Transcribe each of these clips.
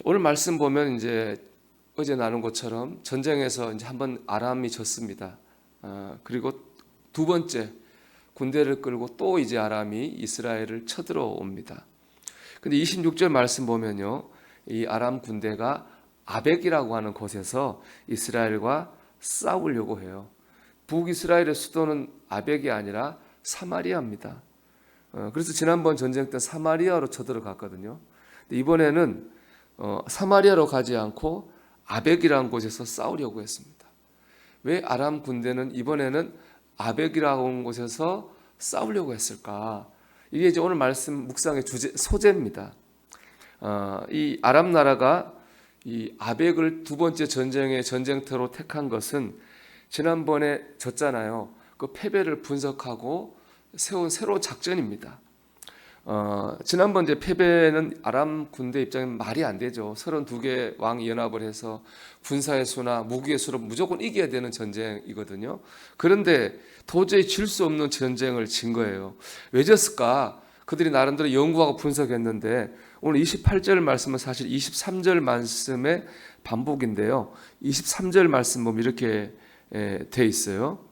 오늘 말씀 보면 이제 어제 나눈 것처럼 전쟁에서 이제 한번 아람이 졌습니다. 그리고 두 번째 군대를 끌고 또 이제 아람이 이스라엘을 쳐들어옵니다. 근데 26절 말씀 보면요, 이 아람 군대가 아벡이라고 하는 곳에서 이스라엘과 싸우려고 해요. 북이스라엘의 수도는 아벡이 아니라 사마리아입니다. 그래서 지난번 전쟁 때 사마리아로 쳐들어갔거든요. 이번에는 사마리아로 가지 않고 아벡이라는 곳에서 싸우려고 했습니다. 왜 아람 군대는 이번에는 아벡이라고 하는 곳에서 싸우려고 했을까? 이게 이제 오늘 말씀 묵상의 소재입니다. 이 아람 나라가 이 아벡을 두 번째 전쟁의 전쟁터로 택한 것은 지난번에 졌잖아요. 그 패배를 분석하고 세운 새로운 작전입니다. 지난번 이제 패배는 아람 군대 입장에는 말이 안 되죠. 32개 왕이 연합을 해서 군사의 수나 무기의 수로 무조건 이겨야 되는 전쟁이거든요. 그런데 도저히 질 수 없는 전쟁을 진 거예요. 왜 졌을까? 그들이 나름대로 연구하고 분석했는데 오늘 28절 말씀은 사실 23절 말씀의 반복인데요. 23절 말씀 보면 이렇게 돼 있어요.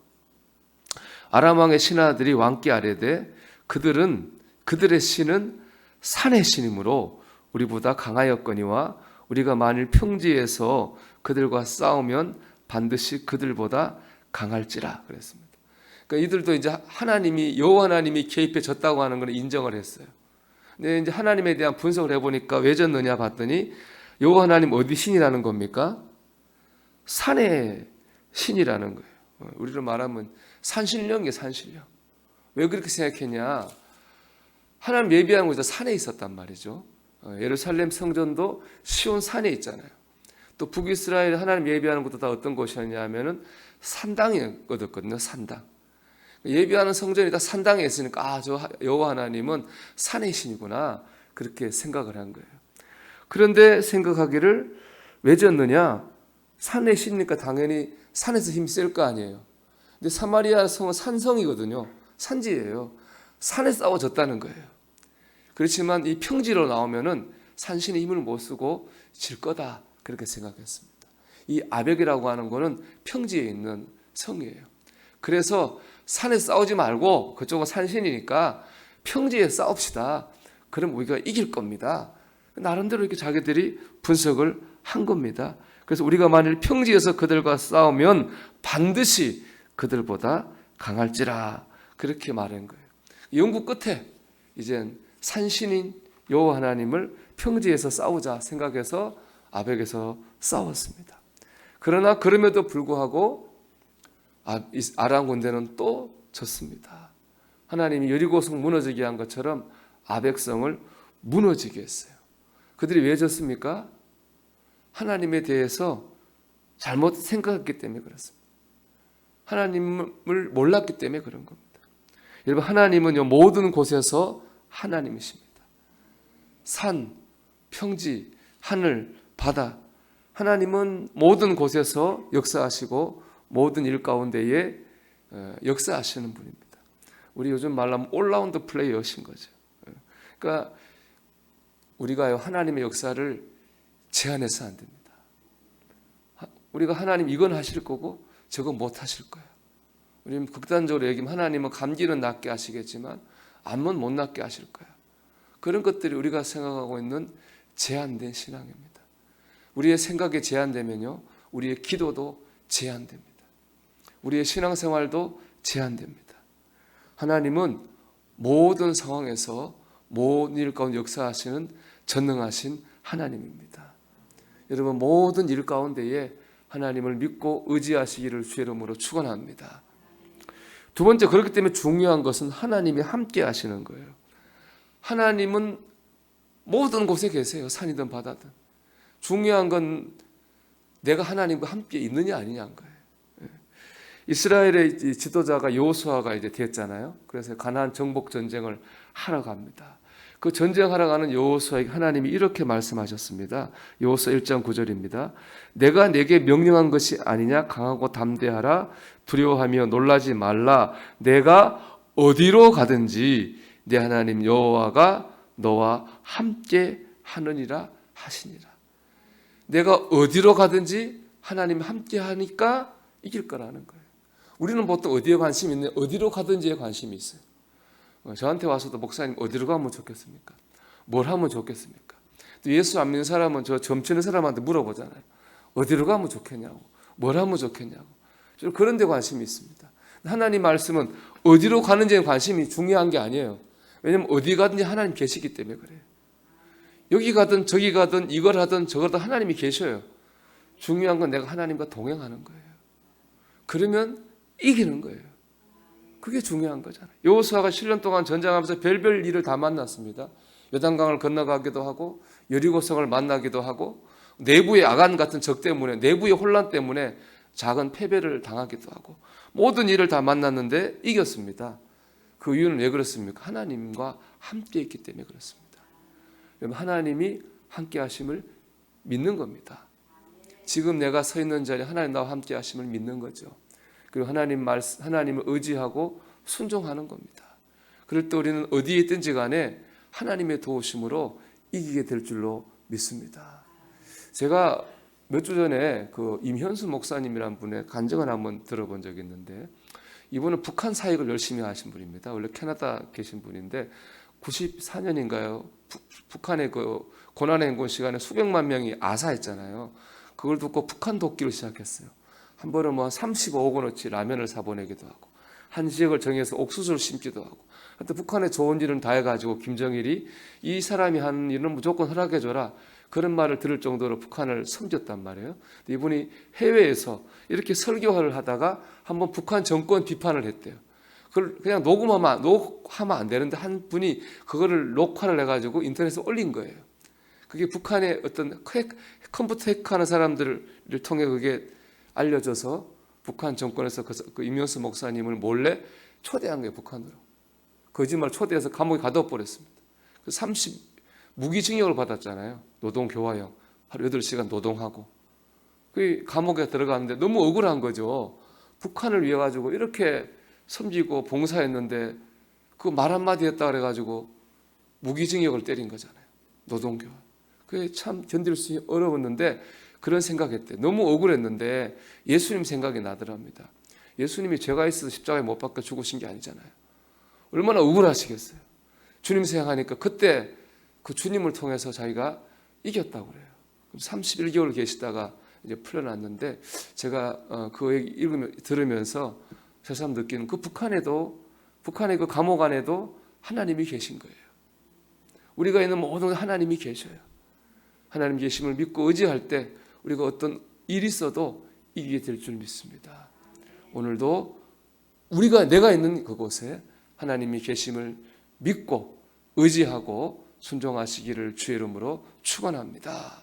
아람 왕의 신하들이 왕께 아뢰되 그들의 신은 산의 신이므로 우리보다 강하였거니와 우리가 만일 평지에서 그들과 싸우면 반드시 그들보다 강할지라 그랬습니다. 그러니까 이들도 이제 하나님이 여호와 하나님이 개입해 졌다고 하는 걸 인정을 했어요. 근데 이제 하나님에 대한 분석을 해보니까 왜 졌느냐 봤더니 여호와 하나님 어디 신이라는 겁니까? 산의 신이라는 거예요. 우리로 말하면 산신령이에요, 산신령. 왜 그렇게 생각했냐? 하나님 예비하는 곳이 산에 있었단 말이죠. 예루살렘 성전도 시온 산에 있잖아요. 또 북이스라엘 하나님 예비하는 곳도 다 어떤 곳이었냐 하면은 산당이었거든요. 산당. 예비하는 성전이 다 산당에 있으니까 저 여호와 하나님은 산의 신이구나 그렇게 생각을 한 거예요. 그런데 생각하기를 왜 졌느냐? 산의 신이니까 당연히 산에서 힘이 셀 거 아니에요. 근데 사마리아 성은 산성이거든요. 산지예요. 산에 싸워졌다는 거예요. 그렇지만 이 평지로 나오면은 산신의 힘을 못 쓰고 질 거다 그렇게 생각했습니다. 이 아벡이라고 하는 거는 평지에 있는 성이에요. 그래서 산에 싸우지 말고 그쪽은 산신이니까 평지에 싸웁시다. 그럼 우리가 이길 겁니다. 나름대로 이렇게 자기들이 분석을 한 겁니다. 그래서 우리가 만일 평지에서 그들과 싸우면 반드시 그들보다 강할지라 그렇게 말한 거예요. 연구 끝에 이젠 산신인 여호와 하나님을 평지에서 싸우자 생각해서 아벡에서 싸웠습니다. 그러나 그럼에도 불구하고 아람 군대는 또 졌습니다. 하나님이 여리고성 무너지게 한 것처럼 아벡성을 무너지게 했어요. 그들이 왜 졌습니까? 하나님에 대해서 잘못 생각했기 때문에 그렇습니다. 하나님을 몰랐기 때문에 그런 겁니다. 여러분, 하나님은 모든 곳에서 하나님이십니다. 산, 평지, 하늘, 바다, 하나님은 모든 곳에서 역사하시고 모든 일 가운데에 역사하시는 분입니다. 우리 요즘 말로 하면 올라운드 플레이어신 거죠. 그러니까 우리가 하나님의 역사를 제한해서 안 됩니다. 우리가 하나님 이건 하실 거고 저건 못 하실 거예요. 우리는 극단적으로 얘기하면 하나님은 감기는 낫게 하시겠지만 암은 못 낫게 하실 거예요. 그런 것들이 우리가 생각하고 있는 제한된 신앙입니다. 우리의 생각이 제한되면요, 우리의 기도도 제한됩니다. 우리의 신앙생활도 제한됩니다. 하나님은 모든 상황에서 모든 일 가운데 역사하시는 전능하신 하나님입니다. 여러분, 모든 일 가운데에 하나님을 믿고 의지하시기를 주의 이름으로 축원합니다. 두 번째, 그렇기 때문에 중요한 것은 하나님이 함께 하시는 거예요. 하나님은 모든 곳에 계세요. 산이든 바다든. 중요한 건 내가 하나님과 함께 있느냐 아니냐인 거예요. 이스라엘의 지도자가 여호수아가 이제 됐잖아요. 그래서 가나안 정복 전쟁을 하러 갑니다. 그 전쟁하러 가는 여호수아에게 하나님이 이렇게 말씀하셨습니다. 여호수아 1장 9절입니다. 내가 내게 명령한 것이 아니냐? 강하고 담대하라. 두려워하며 놀라지 말라. 내가 어디로 가든지 내 하나님 여호와가 너와 함께 하느니라 하시니라. 내가 어디로 가든지 하나님이 함께 하니까 이길 거라는 거예요. 우리는 보통 어디에 관심이 있는데 어디로 가든지에 관심이 있어요. 저한테 와서도 목사님 어디로 가면 좋겠습니까? 뭘 하면 좋겠습니까? 또 예수 안 믿는 사람은 저 점치는 사람한테 물어보잖아요. 어디로 가면 좋겠냐고, 뭘 하면 좋겠냐고. 저는 그런 데 관심이 있습니다. 하나님 말씀은 어디로 가는지에 관심이 중요한 게 아니에요. 왜냐하면 어디 가든지 하나님 계시기 때문에 그래요. 여기 가든 저기 가든 이걸 하든 저걸 하든 하나님이 계셔요. 중요한 건 내가 하나님과 동행하는 거예요. 그러면 이기는 거예요. 그게 중요한 거잖아요. 여호수아가 7년 동안 전쟁하면서 별별 일을 다 만났습니다. 요단강을 건너가기도 하고 여리고성을 만나기도 하고 내부의 아간 같은 적 때문에, 내부의 혼란 때문에 작은 패배를 당하기도 하고 모든 일을 다 만났는데 이겼습니다. 그 이유는 왜 그렇습니까? 하나님과 함께 있기 때문에 그렇습니다. 여러분, 하나님이 함께 하심을 믿는 겁니다. 지금 내가 서 있는 자리에 하나님 나와 함께 하심을 믿는 거죠. 그리고 하나님을 의지하고 순종하는 겁니다. 그럴 때 우리는 어디에 있든지 간에 하나님의 도우심으로 이기게 될 줄로 믿습니다. 제가 몇 주 전에 그 임현수 목사님이라는 분의 간증을 한번 들어본 적이 있는데, 이분은 북한 사역을 열심히 하신 분입니다. 원래 캐나다 계신 분인데 94년인가요? 북한의 그 고난의 행군 시간에 수백만 명이 아사했잖아요. 그걸 듣고 북한 돕기를 시작했어요. 한 번은 뭐 35억 원어치 라면을 사보내기도 하고, 한 지역을 정해서 옥수수를 심기도 하고, 하여튼 북한에 좋은 일은 다 해가지고 김정일이 이 사람이 하는 일은 무조건 허락해줘라, 그런 말을 들을 정도로 북한을 섬겼단 말이에요. 이분이 해외에서 이렇게 설교를 하다가 한번 북한 정권 비판을 했대요. 그걸 그냥 녹음하면 안 되는데 한 분이 그거를 녹화를 해가지고 인터넷에 올린 거예요. 그게 북한의 어떤 컴퓨터 해커하는 사람들을 통해 그게 알려져서 북한 정권에서 그 임현수 목사님을 몰래 초대한 거예요. 북한으로. 거짓말 초대해서 감옥에 가둬버렸습니다. 무기징역을 받았잖아요. 노동교화형. 하루 8시간 노동하고. 그 감옥에 들어갔는데 너무 억울한 거죠. 북한을 위해 가지고 이렇게 섬기고 봉사했는데 그 말 한마디 했다 그래가지고 무기징역을 때린 거잖아요. 노동교화. 그게 참 견딜 수 어려웠는데 그런 생각했대. 너무 억울했는데 예수님 생각이 나더랍니다. 예수님이 죄가 있어서 십자가에 못 박혀 죽으신 게 아니잖아요. 얼마나 억울하시겠어요. 주님 생각하니까 그때 그 주님을 통해서 자기가 이겼다고 그래요. 31개월 계시다가 이제 풀려났는데, 제가 그 얘기 들으면서 새삼 느끼는, 그 북한의 그 감옥 안에도 하나님이 계신 거예요. 우리가 있는 모든 하나님이 계셔요. 하나님 계심을 믿고 의지할 때 우리가 어떤 일이 있어도 이기게 될 줄 믿습니다. 오늘도 내가 있는 그곳에 하나님이 계심을 믿고 의지하고 순종하시기를 주의 이름으로 축원합니다.